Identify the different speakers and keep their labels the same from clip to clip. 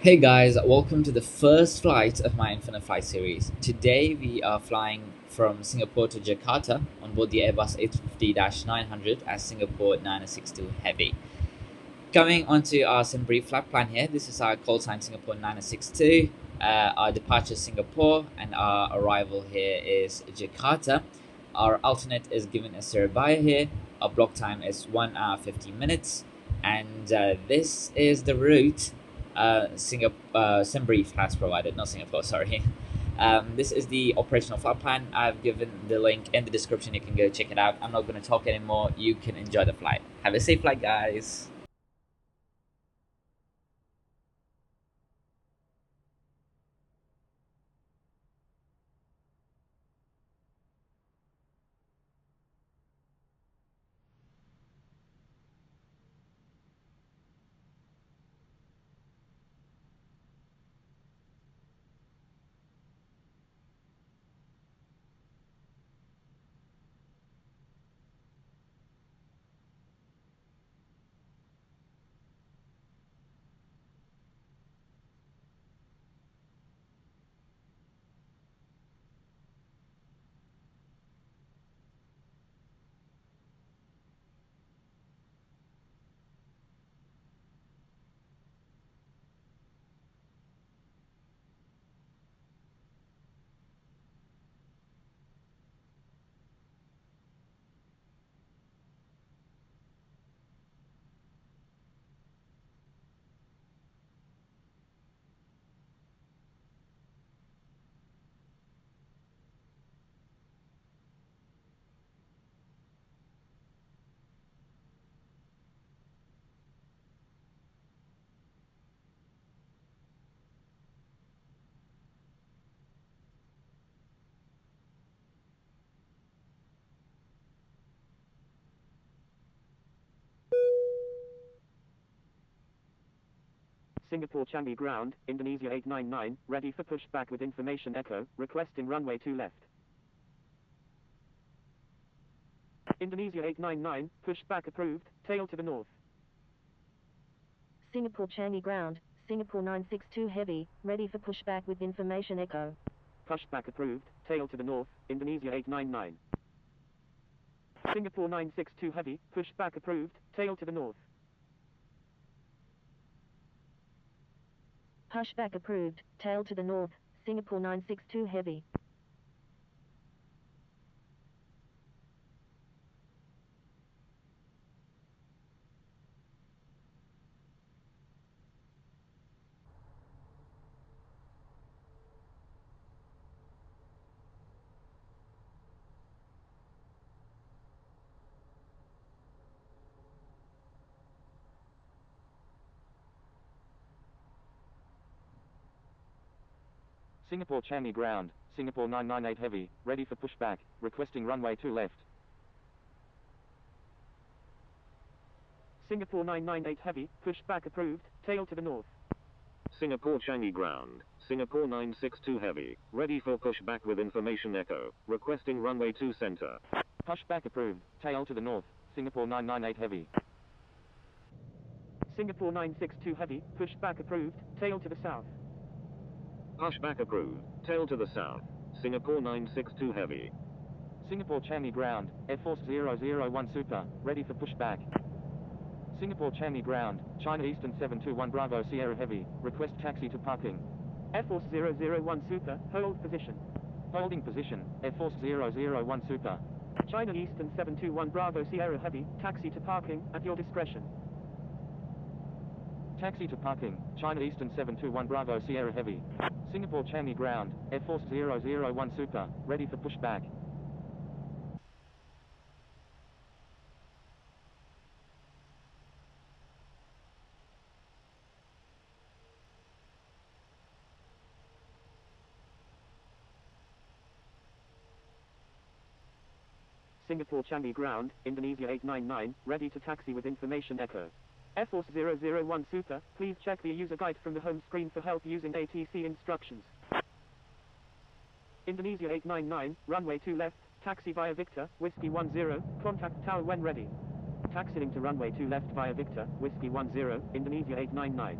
Speaker 1: Hey guys, welcome to the first flight of my Infinite Flight series. Today we are flying from Singapore to Jakarta on board the Airbus A350-900 as Singapore 962 Heavy. Coming onto our some brief flight plan here, this is our call sign Singapore 962, our departure Singapore, and our arrival here is Jakarta. Our alternate is given as Surabaya here. Our block time is 1 hour 50 minutes, and this is the route some brief has provided, not Singapore, sorry. This is the operational flight plan. I've given the link in the description. You can go check it out. I'm not going to talk anymore. You can enjoy the flight. Have a safe flight, guys.
Speaker 2: Singapore Changi Ground, Indonesia 899, ready for pushback with information echo, requesting runway 2 left. Indonesia 899, pushback approved, tail to the north.
Speaker 3: Singapore Changi Ground, Singapore 962 Heavy, ready for pushback with information echo.
Speaker 2: Pushback approved, tail to the north, Indonesia 899. Singapore 962 Heavy, pushback approved, tail to the north.
Speaker 3: Pushback approved, tail to the north, Singapore 962 Heavy.
Speaker 2: Singapore Changi Ground, Singapore 998 Heavy, ready for pushback, requesting runway 2 left. Singapore 998 Heavy, pushback approved, tail to the north.
Speaker 4: Singapore Changi Ground, Singapore 962 Heavy, ready for pushback with information echo, requesting runway 2 center.
Speaker 2: Pushback approved, tail to the north, Singapore 998 Heavy. Singapore 962 Heavy, pushback approved, tail to the south.
Speaker 4: Pushback approved, tail to the south, Singapore 962 Heavy.
Speaker 2: Singapore Changi Ground, Air Force 001 Super, ready for pushback. Singapore Changi Ground, China Eastern 721 Bravo Sierra Heavy, request taxi to parking. Air Force 001 Super, hold position. Holding position, Air Force 001 Super. China Eastern 721 Bravo Sierra Heavy, taxi to parking, at your discretion. Taxi to parking, China Eastern 721 Bravo Sierra Heavy. Singapore Changi Ground, Air Force 001 Super, ready for pushback. Singapore Changi Ground, Indonesia 899, ready to taxi with information echo. Air Force 001 Super, please check the user guide from the home screen for help using ATC instructions. Indonesia 899, runway 2 left, taxi via Victor, Whiskey 10, contact tower when ready. Taxiing to runway 2 left via Victor, Whiskey 10, Indonesia 899.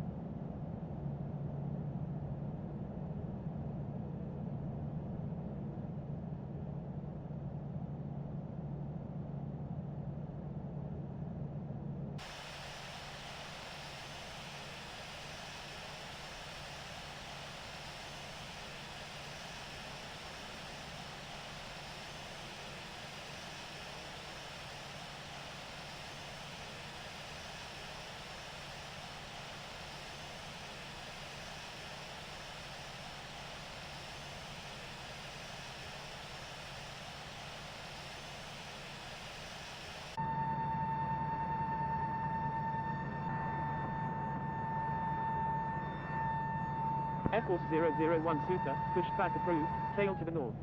Speaker 2: Air Force 001 Super, pushed back approved, tail to the north.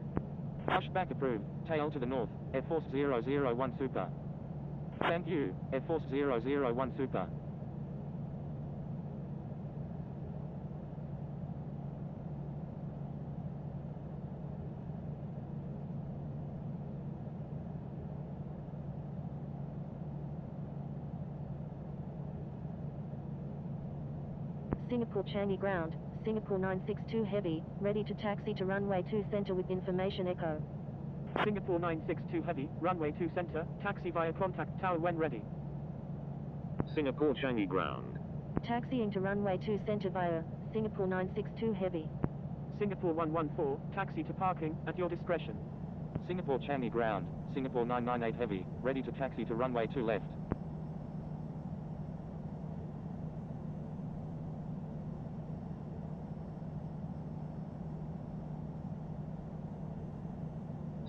Speaker 2: Push back approved, tail to the north, Air Force 001 Super. Thank you, Air Force 001 Super.
Speaker 3: Singapore Changi Ground, Singapore 962 Heavy, ready to taxi to runway 2 center with information echo.
Speaker 2: Singapore 962 Heavy, runway 2 center, taxi via contact tower when ready.
Speaker 4: Singapore Changi Ground.
Speaker 3: Taxiing to runway 2 center via Singapore 962 Heavy.
Speaker 2: Singapore 114, taxi to parking, at your discretion.
Speaker 5: Singapore Changi Ground, Singapore 998 Heavy, ready to taxi to runway 2 left.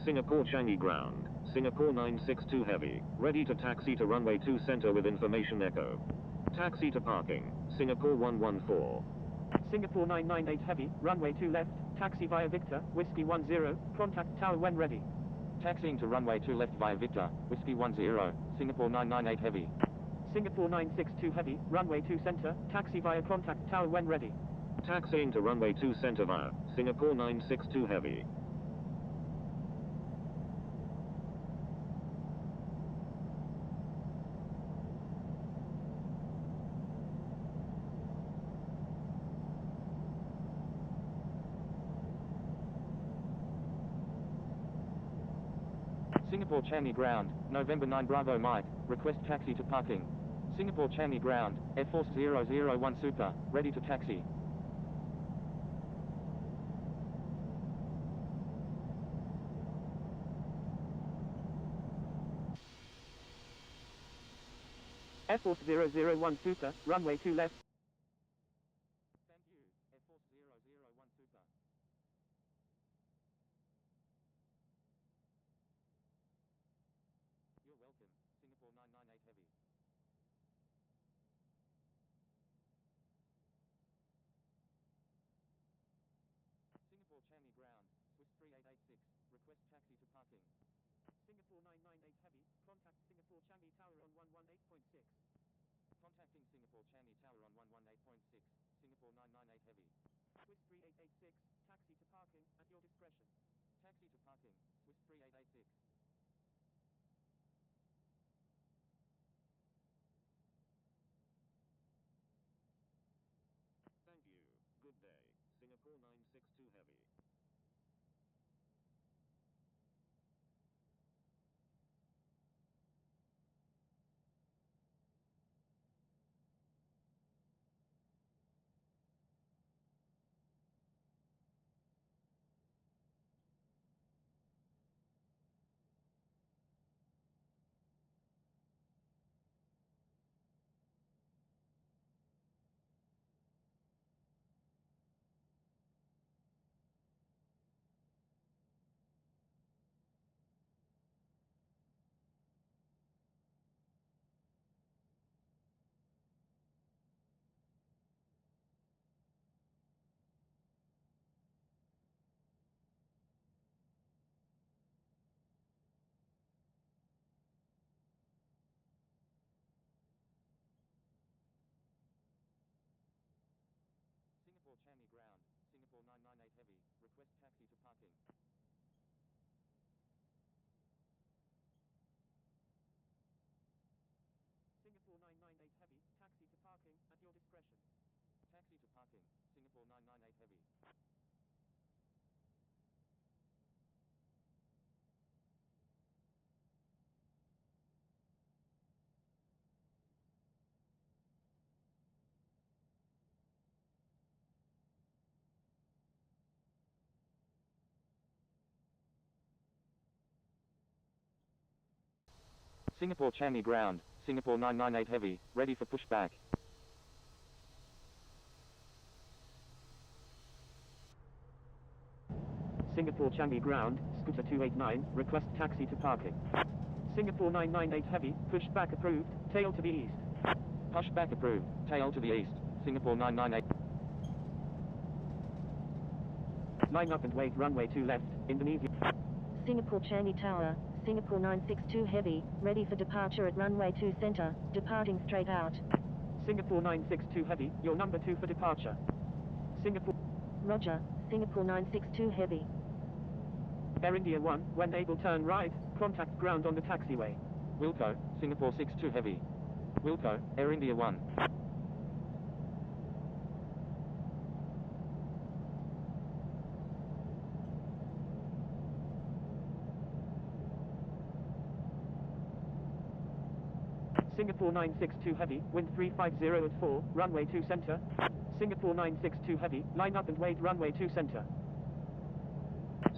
Speaker 4: Singapore Changi Ground, Singapore 962 Heavy, ready to taxi to runway 2 center with information echo. Taxi to parking, Singapore 114.
Speaker 2: Singapore 998 Heavy, runway 2 left, taxi via Victor, Whiskey 10, contact tower when ready.
Speaker 5: Taxiing to runway 2 left via Victor, Whiskey 10, Singapore 998 Heavy.
Speaker 2: Singapore 962 Heavy, runway 2 center, taxi via contact tower when ready.
Speaker 4: Taxiing to runway 2 center via Singapore 962 Heavy.
Speaker 5: Singapore Changi Ground, November 9 Bravo Mike, request taxi to parking. Singapore Changi Ground, Air Force 001 Super, ready to taxi.
Speaker 2: Air Force 001 Super, runway 2 left.
Speaker 5: Thank you, Air Force 001 Super. You're welcome, Singapore 998 Heavy. Singapore Changi Ground, Swiss 3886, request taxi to parking.
Speaker 2: Singapore 998 Heavy, contact Singapore Changi Tower on 118.6.
Speaker 5: Contacting Singapore Changi Tower on 118.6, Singapore 998 Heavy.
Speaker 2: Swiss 3886, taxi to parking, at your discretion.
Speaker 5: Taxi to parking, Swiss 3886.
Speaker 4: Thank you, good day, Singapore 962 Heavy.
Speaker 5: Singapore Changi Ground, Singapore 998 Heavy, request taxi to parking.
Speaker 2: Singapore 998 Heavy, taxi to parking, at your discretion.
Speaker 5: Taxi to parking, Singapore 998 Heavy. Singapore Changi Ground, Singapore 998 Heavy, ready for pushback.
Speaker 2: Singapore Changi Ground, Scooter 289, request taxi to parking. Singapore 998 Heavy, pushback approved, tail to the east.
Speaker 5: Pushback approved, tail to the east, Singapore 998.
Speaker 2: Line up and wait runway 2 left, Indonesia.
Speaker 3: Singapore Changi Tower, Singapore 962 Heavy, ready for departure at runway 2 center, departing straight out.
Speaker 2: Singapore 962 Heavy, your number 2 for departure. Singapore.
Speaker 3: Roger, Singapore 962 Heavy.
Speaker 2: Air India 1, when able turn right, contact ground on the taxiway.
Speaker 5: Wilco, Singapore 62 Heavy. Wilco, Air India 1.
Speaker 2: Singapore 962 Heavy, wind 350 at 4, runway 2 center. Singapore 962 Heavy, line up and wait runway 2 center.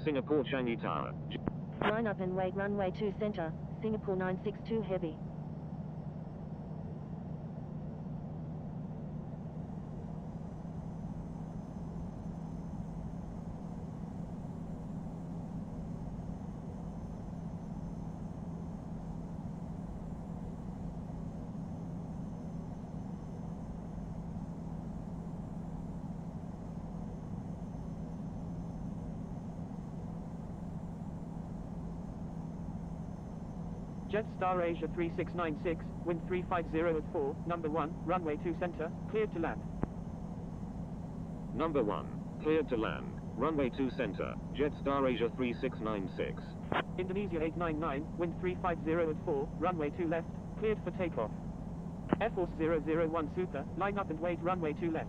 Speaker 4: Singapore Changi Tower.
Speaker 3: Line up and wait runway 2 center, Singapore 962 Heavy.
Speaker 2: Jetstar Asia 3696, wind 350 at 4, number 1, runway 2 center, cleared to land.
Speaker 4: Number 1, cleared to land. Runway 2 center, Jetstar Asia 3696.
Speaker 2: Indonesia 899, wind 350 at 4, runway 2 left, cleared for takeoff. Air Force 001 Super, line up and wait runway 2 left.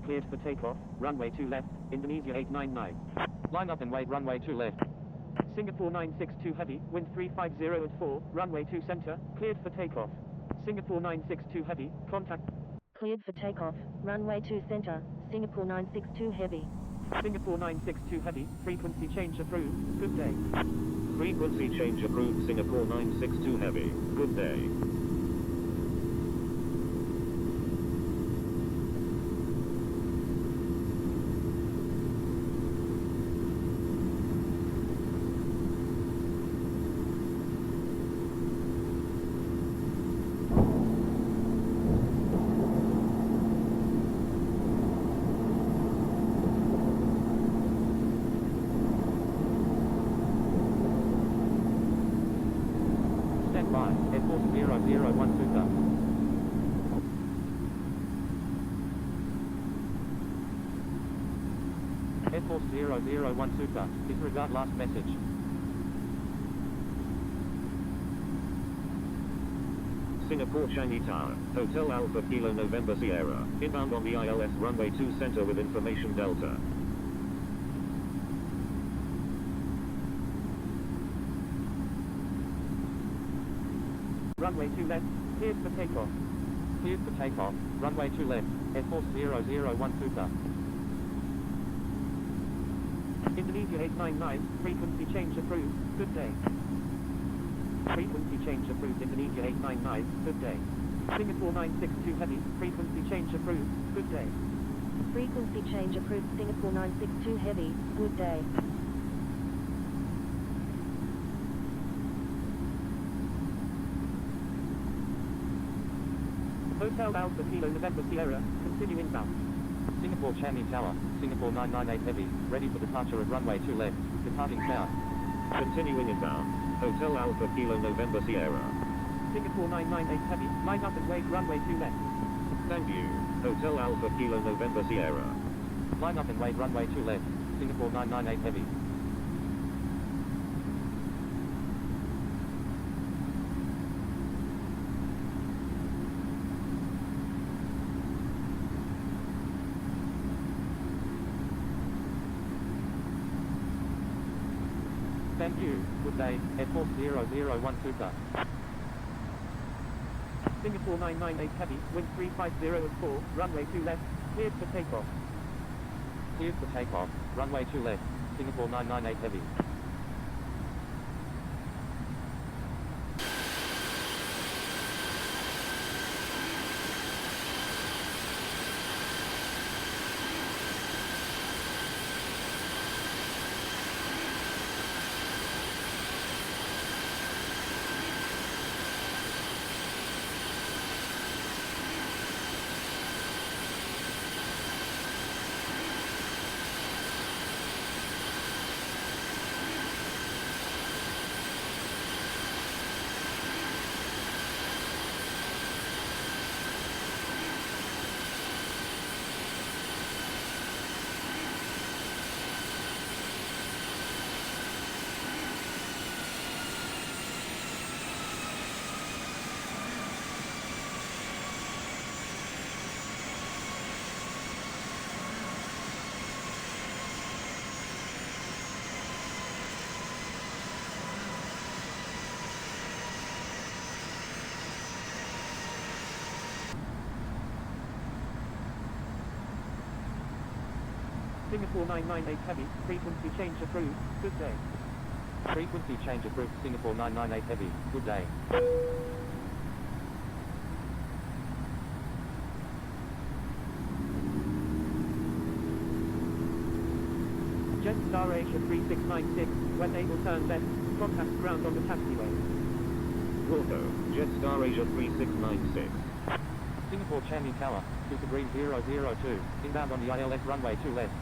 Speaker 2: Cleared for takeoff, runway 2 left, Indonesia 899.
Speaker 5: Line up and wait runway 2 left.
Speaker 2: Singapore 962 Heavy, wind 350 at 4, runway 2 center, cleared for takeoff. Singapore 962 Heavy, contact.
Speaker 3: Cleared for takeoff, runway 2 center, Singapore 962 Heavy.
Speaker 2: Singapore 962 Heavy, frequency change approved, good day.
Speaker 4: Frequency change approved. Singapore 962 Heavy. Good day.
Speaker 5: Stand by, Air Force 001 Super. Air Force 001 Super, disregard last message.
Speaker 4: Singapore Changi Tower, Hotel Alpha Kilo November Sierra, inbound on the ILS runway 2 center with information Delta.
Speaker 2: Runway 2 left, cleared for takeoff.
Speaker 5: Cleared for takeoff, runway 2 left, Air Force 001 Super.
Speaker 2: Indonesia 899, frequency change approved, good day. Frequency change approved, Indonesia 899, good day. Singapore 962 Heavy, frequency change approved, good day.
Speaker 3: Frequency change approved, Singapore 962 Heavy, good day.
Speaker 2: Hotel Alpha Kilo November Sierra, continue inbound.
Speaker 5: Singapore Changi Tower, Singapore 998 Heavy, ready for departure at runway 2 left, departing south.
Speaker 4: Continuing inbound. Hotel Alpha Kilo November Sierra.
Speaker 2: Singapore 998 Heavy, line up and wait runway 2 left.
Speaker 4: Thank you. Hotel Alpha Kilo November Sierra.
Speaker 5: Line up and wait runway 2 left, Singapore 998 Heavy. Thank you, good day, Air Force 001 Super.
Speaker 2: Singapore 998 Heavy, wind 350 at 4, runway 2 left, cleared for takeoff.
Speaker 5: Cleared for takeoff, runway 2 left, Singapore 998 Heavy.
Speaker 2: Singapore 998 Heavy, frequency change approved, good day. Frequency change approved, Singapore 998 Heavy, good day. Jetstar Asia 3696, when able turn left, contact ground on the taxiway.
Speaker 4: Wilco, Jetstar Asia 3696.
Speaker 2: Singapore Changi Tower, Super Green 002, inbound on the ILS runway 2 left.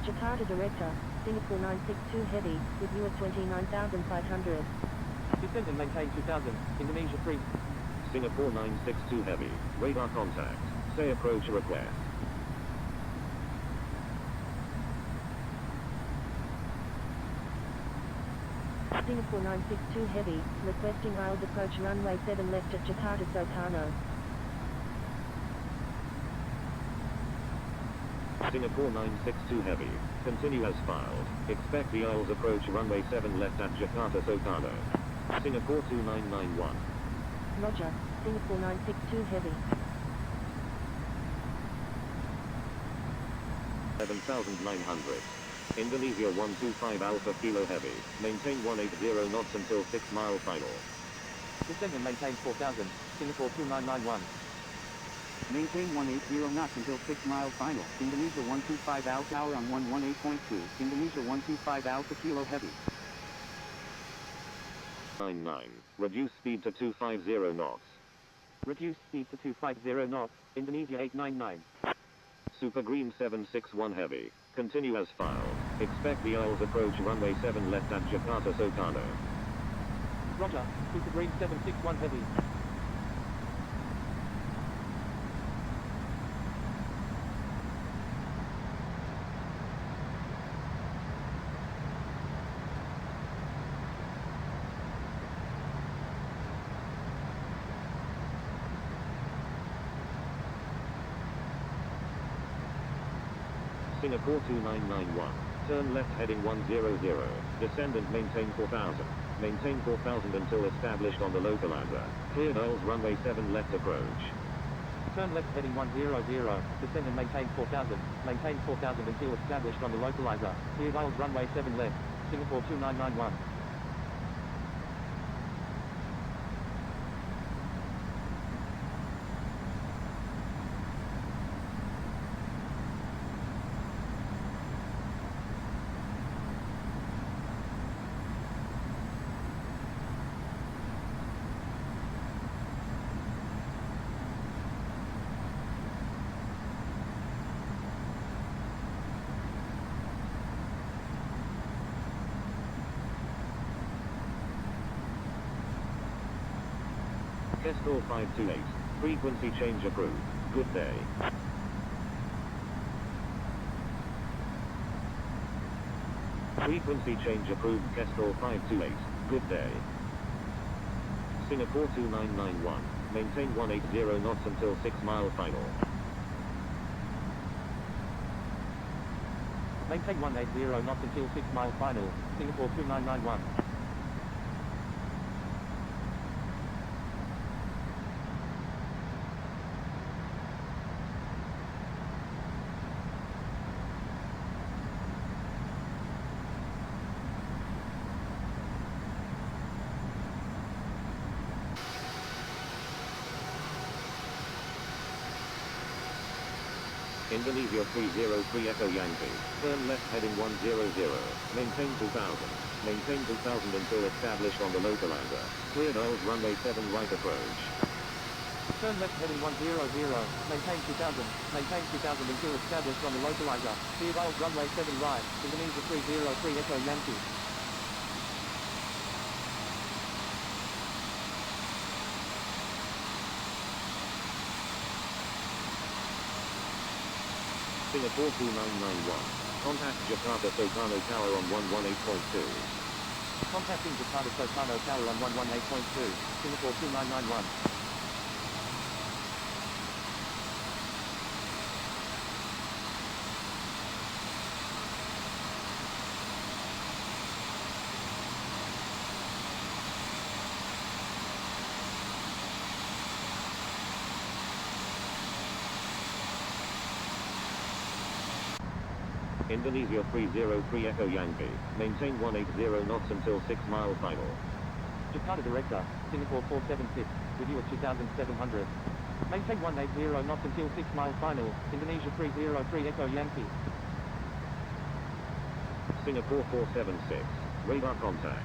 Speaker 3: Jakarta Director, Singapore 962 Heavy, with you at 29,500.
Speaker 2: Descend and maintain 2000, Indonesia 3.
Speaker 4: Singapore 962 Heavy, radar contact. Say approach request.
Speaker 3: Singapore 962 Heavy, requesting IELTS approach runway 7 left at Jakarta Soekarno.
Speaker 4: Singapore 962 Heavy, continue as filed. Expect the IELTS approach runway 7 left at Jakarta Soekarno. Singapore 2991.
Speaker 3: Roger, Singapore 962 Heavy.
Speaker 4: 7,900. Indonesia 125 Alpha Kilo Heavy, maintain 180 knots until 6 mile final.
Speaker 2: Descend and maintain 4000, Singapore 2991.
Speaker 6: Maintain 180 knots until 6 mile final. Indonesia 125 Alpha Tower on 118.2. Indonesia 125 Alpha Kilo Heavy.
Speaker 4: 99. Reduce speed to 250 knots.
Speaker 2: Reduce speed to 250 knots, Indonesia 899.
Speaker 4: Super Green 761 Heavy, continue as filed. Expect the IELTS approach runway 7 left at Jakarta Soekarno.
Speaker 2: Roger, Super Green 761 Heavy.
Speaker 4: Singapore 2991. Turn left heading 100. Descend and maintain 4000. Maintain 4000 until established on the localizer. Cleared IELTS runway 7 left approach.
Speaker 2: Turn left heading 100, descend and maintain 4000. Maintain 4000 until established on the localizer. Cleared IELTS runway 7 left, Singapore 2991.
Speaker 4: Kestrel 528. Frequency change approved. Good day. Frequency change approved. Kestrel 528. Good day. Singapore 2991. Maintain 180 knots until 6 mile final.
Speaker 2: Maintain 180 knots until 6 mile final, Singapore 2991.
Speaker 4: Indonesia 303 Echo Yankee. Turn left heading 100. Maintain 2000. Maintain 2000 until established on the localizer. Cleared IELTS runway 7 right approach.
Speaker 2: Turn left heading 100, maintain 2000. Maintain 2000 until established on the localizer. Cleared IELTS runway 7 right, Indonesia 303 Echo Yankee.
Speaker 4: Singapore 2991. Contact Jakarta Soekarno Tower on 118.2.
Speaker 2: Contacting Jakarta Soekarno Tower on 118.2, Singapore 2991.
Speaker 4: Indonesia 303 Echo Yankee. Maintain 180 knots until 6 mile final.
Speaker 2: Jakarta Director, Singapore 476, with you at 2700. Maintain 180 knots until 6 mile final, Indonesia 303 Echo Yankee.
Speaker 4: Singapore 476. Radar contact.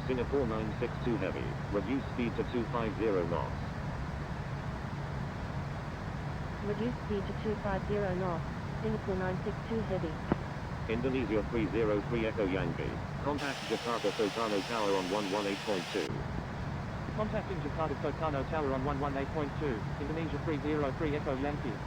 Speaker 4: Singapore 962 Heavy, reduce speed to 250 knots.
Speaker 3: Reduce speed to 250 knots. Singapore 962 Heavy.
Speaker 4: Indonesia 303 Echo Yankee, contact Jakarta Soekarno Tower on 118.2.
Speaker 2: Contacting Jakarta Soekarno Tower on 118.2, Indonesia 303 Echo Yankee.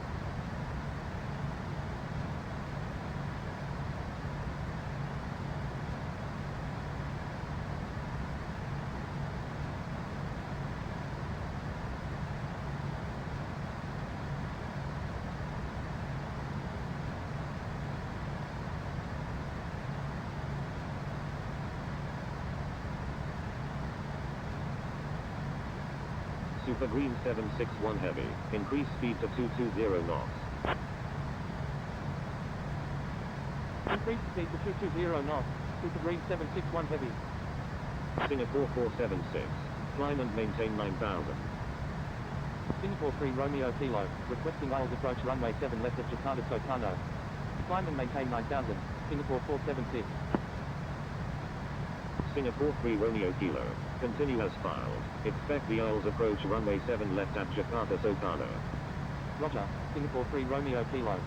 Speaker 4: Super Green 761 Heavy, increase speed to 220 knots.
Speaker 2: Increase speed to 220 knots, Super Green 761 Heavy.
Speaker 4: Singapore 476, climb and maintain 9000.
Speaker 2: Singapore 3 Romeo Kilo, requesting aisles approach runway 7 left of Jakarta Soekarno. Climb and maintain 9000, Singapore 476.
Speaker 4: Singapore 3 Romeo Kilo, continue as filed. Expect the aisles approach runway 7 left at Jakarta Soekarno.
Speaker 2: Roger, Singapore 3 Romeo Kilo.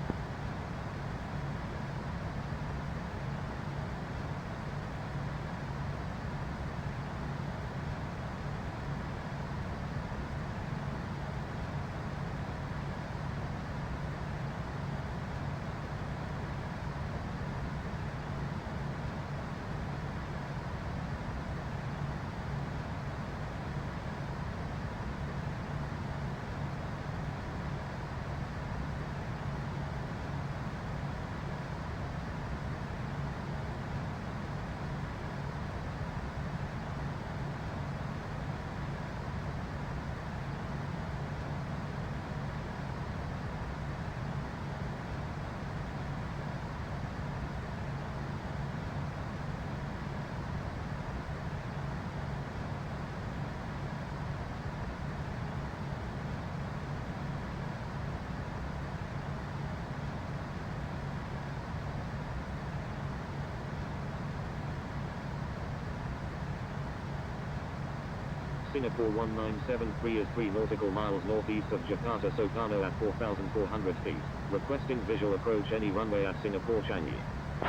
Speaker 4: Singapore 1973 is 3 nautical miles northeast of Jakarta Soekarno at 4,400 feet, requesting visual approach any runway at Singapore Changi.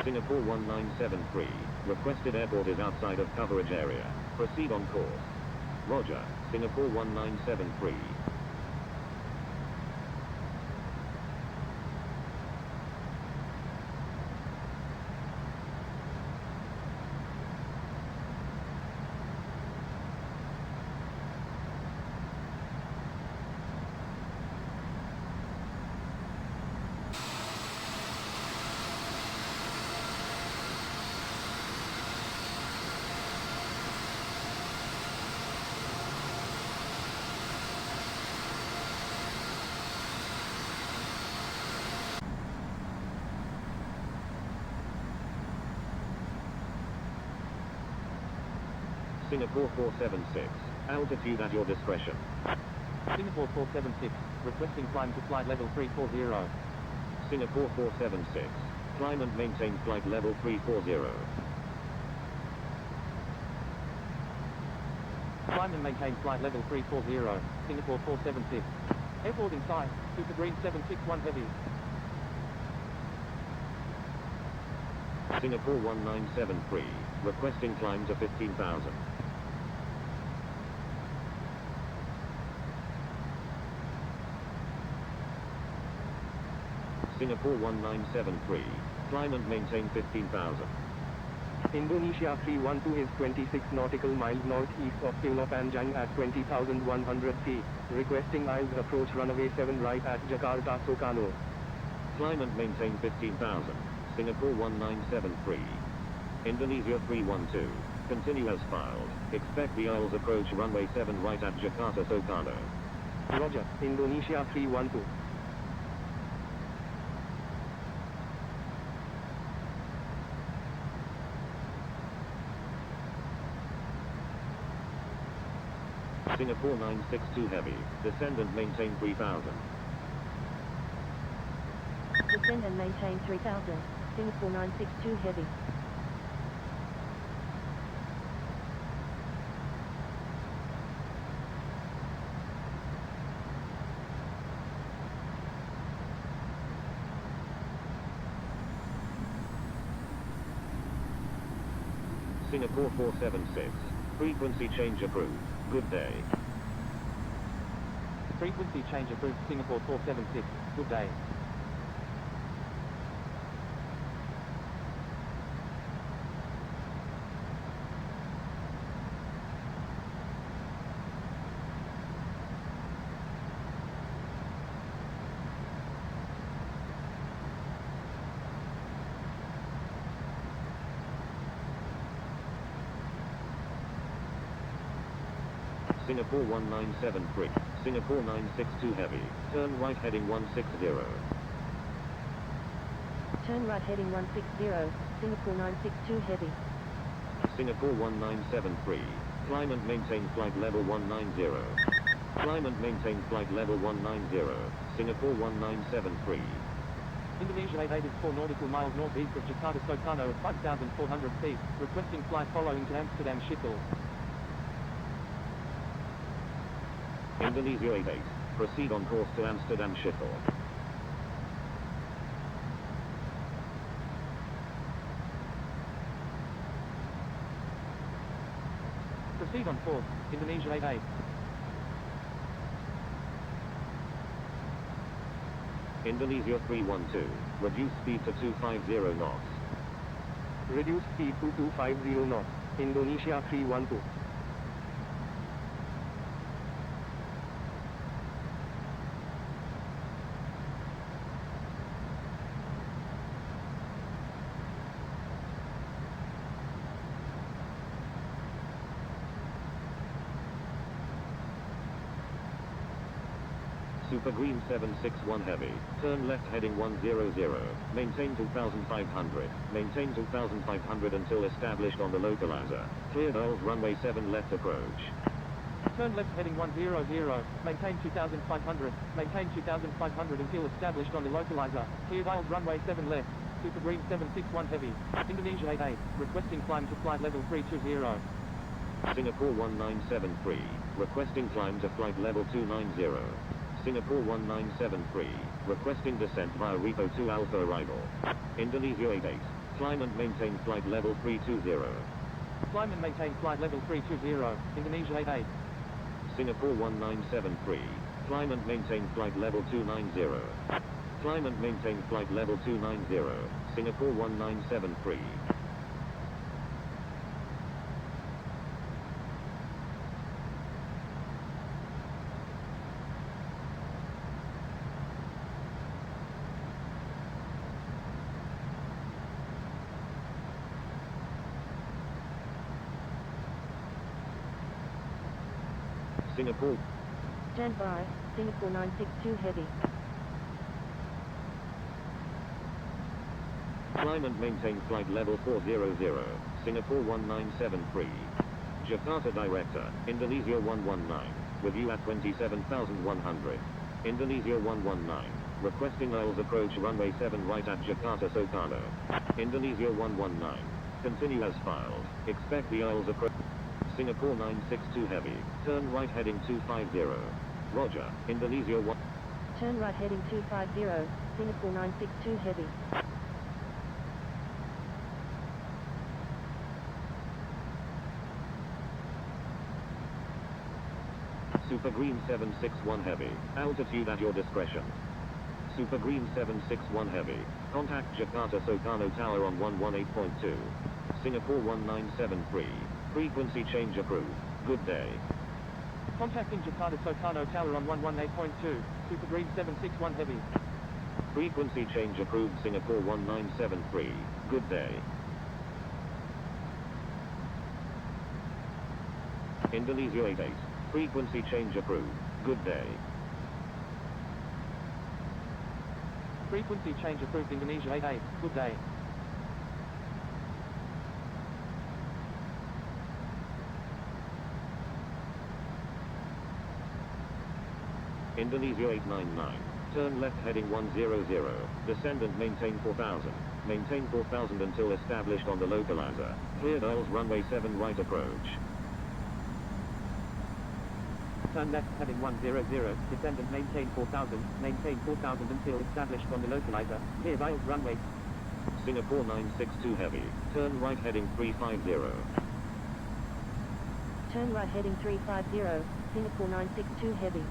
Speaker 4: Singapore 1973, requested airport is outside of coverage area. Proceed on course. Roger, Singapore 1973. Singapore 476, altitude at your discretion.
Speaker 2: Singapore 476, requesting climb to flight level 340.
Speaker 4: Singapore 476, climb and maintain flight level 340.
Speaker 2: Climb and maintain flight level 340, Singapore 476. Airport in sight, Super Green 761 Heavy.
Speaker 4: Singapore 1973, requesting climb to 15,000. Singapore 1973, climb and maintain 15,000.
Speaker 5: Indonesia 312 is 26 nautical miles northeast of Panjang at 20,100 feet, requesting aisles approach runway 7 right at Jakarta Soekarno.
Speaker 4: Climb and maintain 15,000, Singapore 1973. Indonesia 312, continue as filed. Expect the aisles approach runway 7 right at Jakarta Soekarno.
Speaker 5: Roger, Indonesia 312.
Speaker 4: Singapore 962 Heavy, descend and maintain 3,000.
Speaker 3: Descend and maintain 3000, Singapore 962 Heavy.
Speaker 4: Singapore 476. Frequency change approved. Good day.
Speaker 2: Frequency change approved. Singapore 476. Good day.
Speaker 4: Singapore 1973. Singapore 962 heavy. Turn right heading 160.
Speaker 3: Turn right heading 160, Singapore 962 heavy.
Speaker 4: Singapore 1973. Climb and maintain flight level 190. Climb and maintain flight level 190. Singapore 1973.
Speaker 2: Indonesia 884 nautical miles northeast of Jakarta Soekarno at 5,400 feet. Requesting flight following to Amsterdam Schiphol.
Speaker 4: Indonesia 88. Proceed on course to Amsterdam Schiphol.
Speaker 2: Proceed on course. Indonesia 88.
Speaker 4: Indonesia 312. Reduce speed to 250 knots.
Speaker 5: Reduce speed to 250 knots. Indonesia 312.
Speaker 4: Super Green 761 heavy. Turn left heading 100. Maintain 2500. Maintain 2500 until established on the localizer. Cleared Isles runway 7 left approach.
Speaker 2: Turn left heading 100. Maintain 2500. Maintain 2500 until established on the localizer. Cleared Isles runway 7 left. Super Green 761 heavy. Indonesia 88. Requesting climb to flight level 320.
Speaker 4: Singapore 1973. Requesting climb to flight level 290. Singapore 1973. Requesting descent via Repo 2 Alpha arrival. Indonesia 88. Climb and maintain flight level 320.
Speaker 2: Climb and maintain flight level 320. Indonesia 88.
Speaker 4: Singapore 1973. Climb and maintain flight level 290. Climb and maintain flight level 290. Singapore 1973. Singapore.
Speaker 3: Stand by, Singapore 962 heavy.
Speaker 4: Climb and maintain flight level 400. Singapore 1973. Jakarta Director, Indonesia 119. With you at 27,100. Indonesia 119. Requesting Isles approach runway 7 right at Jakarta Soekarno. Indonesia 119. Continue as filed. Expect the Isles approach. Singapore 962 heavy. Turn right heading 250. Roger. Indonesia 1.
Speaker 3: Turn right heading 250, Singapore 962 heavy.
Speaker 4: Super Green 761 heavy. Altitude at your discretion. Super Green 761 heavy. Contact Jakarta Soekarno Tower on 118.2. Singapore 1973. Frequency change approved. Good day.
Speaker 2: Contacting Jakarta Soekarno Tower on 118.2. Super Green 761 heavy.
Speaker 4: Frequency change approved. Singapore 1973. Good day. Indonesia 88. Frequency change approved. Good day.
Speaker 2: Frequency change approved. Indonesia 88. Good day.
Speaker 4: Indonesia 899. Turn left heading 100. Descend and maintain 4000. Maintain 4000 until established on the localizer. Cleared Isles runway 7 right approach.
Speaker 6: Turn left heading 100, descend and maintain 4000. Maintain 4000 until established on the localizer. Cleared Isles runway.
Speaker 4: Singapore 962 heavy. Turn right heading 350.
Speaker 3: Turn right heading 350, Singapore 962 heavy.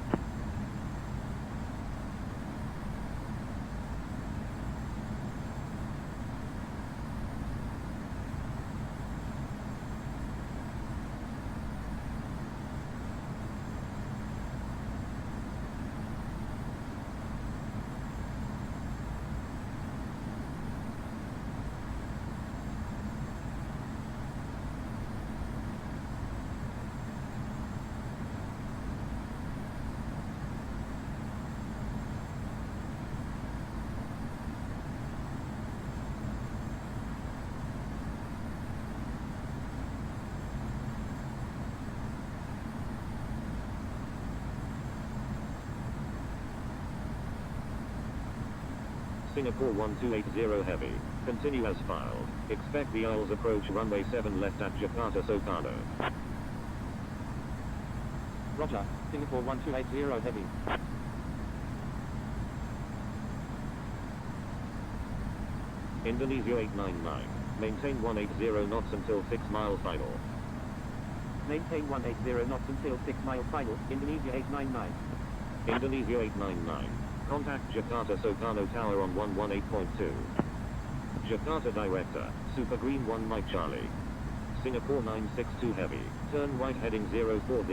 Speaker 4: Singapore 1280 heavy. Continue as filed. Expect the aisles approach runway 7 left at Jakarta Soekarno.
Speaker 2: Roger, Singapore 1280 heavy.
Speaker 4: Indonesia 899. Maintain 180 knots until 6 mile final.
Speaker 6: Maintain 180 knots until 6 mile final, Indonesia 899.
Speaker 4: Indonesia 899. Contact Jakarta Soekarno Tower on 118.2. Jakarta Director, Super Green 1 Mike Charlie. Singapore 962 heavy. Turn right heading 040.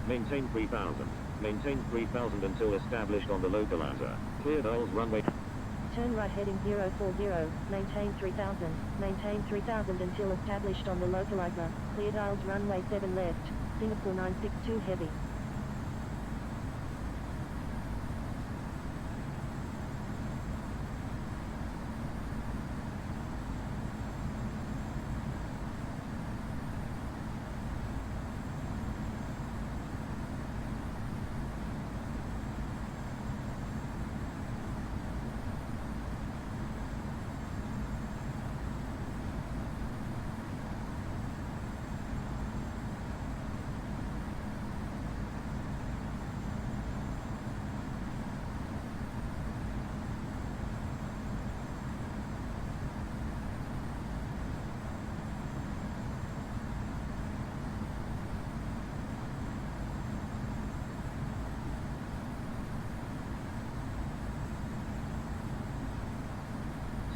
Speaker 4: Maintain 3000. Maintain 3000 until established on the localizer. Cleared aisles runway.
Speaker 3: Turn right heading 040, maintain 3000, maintain 3000 until established on the localizer, cleared aisles runway 7 left, Singapore 962 heavy.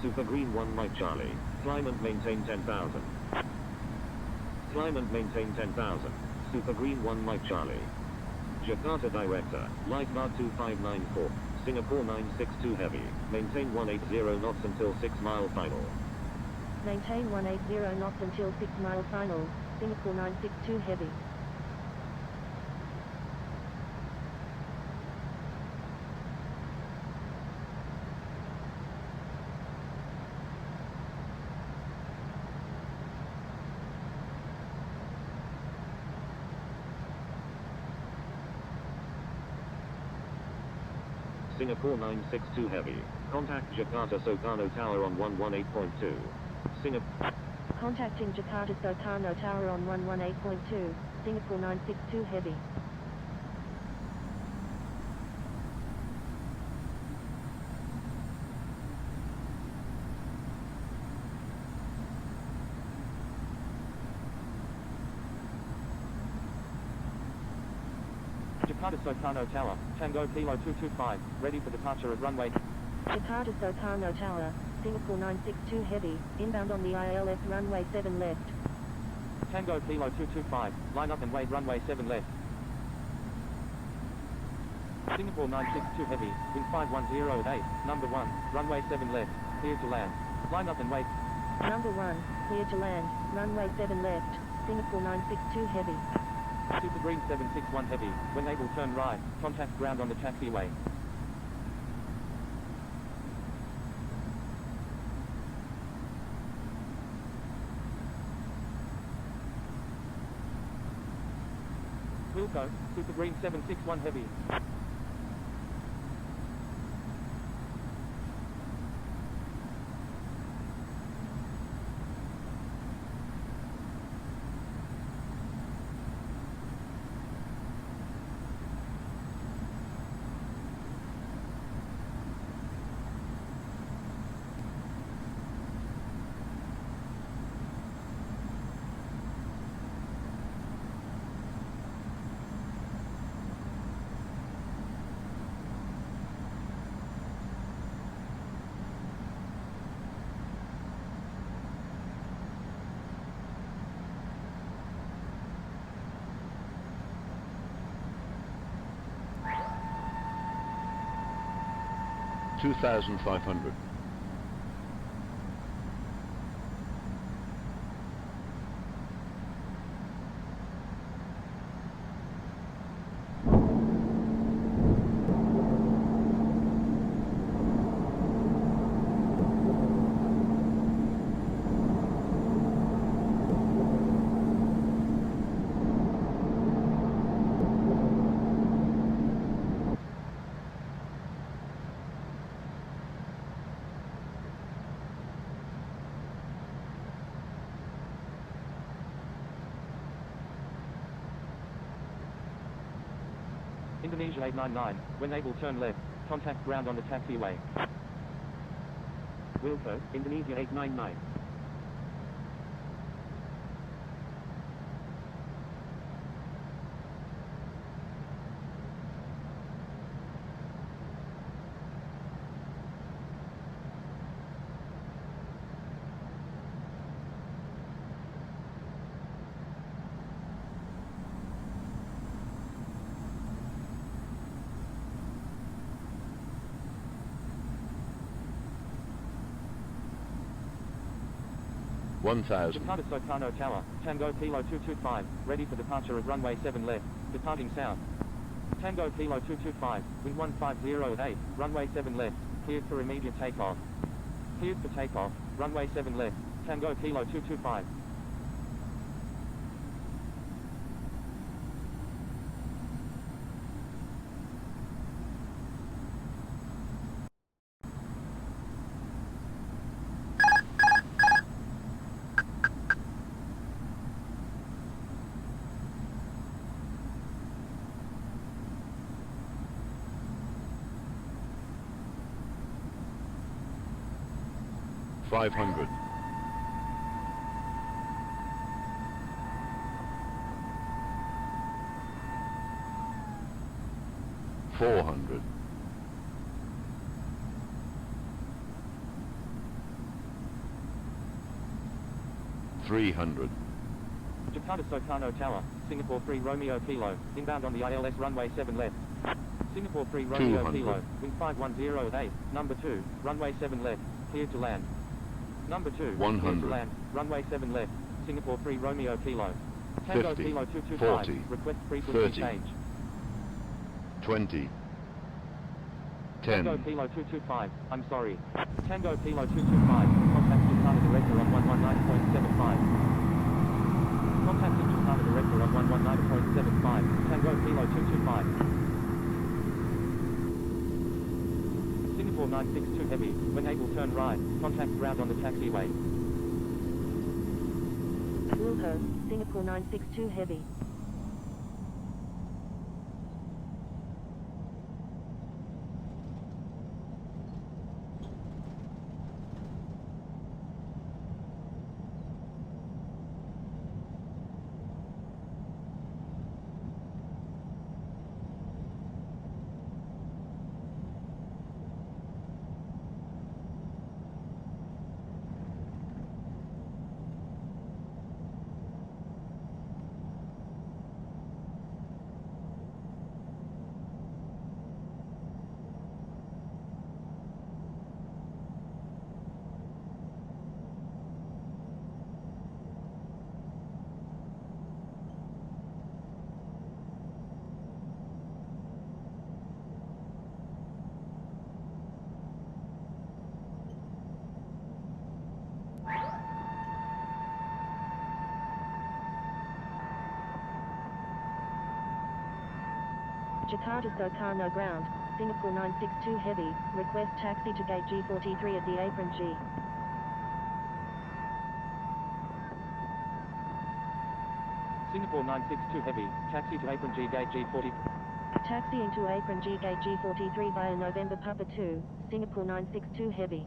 Speaker 4: Super Green 1 Mike Charlie. Climb and maintain 10,000. Climb and maintain 10,000. Super Green 1 Mike Charlie. Jakarta Director, Light Bar 2594. Singapore 962 heavy. Maintain 180 knots until 6 mile final.
Speaker 3: Maintain 180 knots until 6 mile final, Singapore 962 heavy.
Speaker 4: Singapore 962 heavy. Contact Jakarta Soekarno Tower on 118.2. Singapore.
Speaker 3: Contacting Jakarta Soekarno Tower on 118.2, Singapore 962 heavy.
Speaker 2: Jakarta Soekarno Tower, Tango Kilo 225, ready for departure at runway.
Speaker 3: Jakarta Soekarno Tower, Singapore 962 heavy, inbound on the ILS runway 7 left.
Speaker 2: Tango Kilo 225, line up and wait runway 7 left. Singapore 962 heavy, wind 5108, number 1, runway 7 left, clear to land. Line up and wait.
Speaker 3: Number 1, clear to land, runway 7 left, Singapore 962 heavy.
Speaker 2: Super Green 761 heavy, when able turn right, contact ground on the taxiway. Wilco, Super Green 761 heavy.
Speaker 7: 2,500.
Speaker 2: Indonesia 899, when able turn left, contact ground on the taxiway.
Speaker 6: Wilco, Indonesia 899.
Speaker 2: Jakarta Soekarno Tower, Tango Kilo 225, ready for departure at runway 7 left, departing south. Tango Kilo 225, wind 1508, runway 7 left, cleared for immediate takeoff. Cleared for takeoff, runway 7 left, Tango Kilo 225.
Speaker 7: $500. 400. 300.
Speaker 2: Jakarta Soekarno Tower, Singapore 3 Romeo Kilo, inbound on the ILS runway 7 left. Singapore 3 Romeo
Speaker 7: 200.
Speaker 2: Kilo, wind 5108, number 2, runway 7 left, cleared to land. Number 2, cleared to
Speaker 7: 100.
Speaker 2: land, runway 7 left, Singapore 3 Romeo Kilo. Tango
Speaker 7: 50,
Speaker 2: Kilo 225,
Speaker 7: 40,
Speaker 2: request frequency
Speaker 7: 30.
Speaker 2: change.
Speaker 7: 20.
Speaker 2: Tango
Speaker 7: 10.
Speaker 2: Kilo 225, I'm sorry. Tango Kilo 225, contact Jakarta Director on 119.75. Contacting Jakarta Director on 119.75, Tango Kilo 225. Singapore 962 Heavy, when able turn right, contact ground on the taxiway.
Speaker 3: Wilco, Singapore 962 Heavy. Jakarta Soekarno Ground, Singapore 962 Heavy, request taxi to gate G43 at the apron G.
Speaker 2: Singapore 962 Heavy, taxi to apron G gate G40.
Speaker 3: Taxiing to apron G gate G43 via November Papa 2, Singapore 962 Heavy.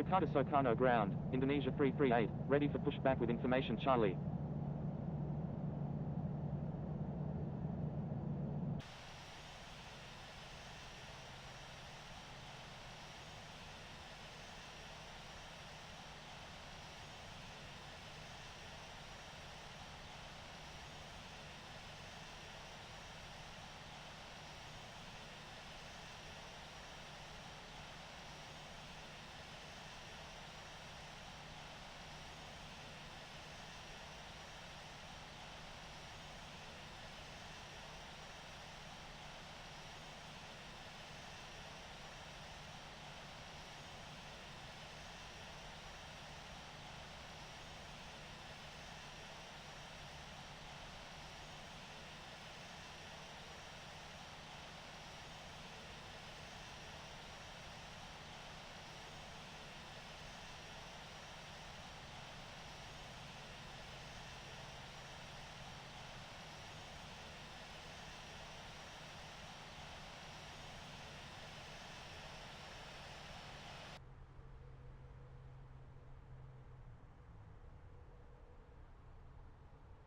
Speaker 2: Jakarta Soekarno ground, Indonesia 338, ready for pushback with information Charlie.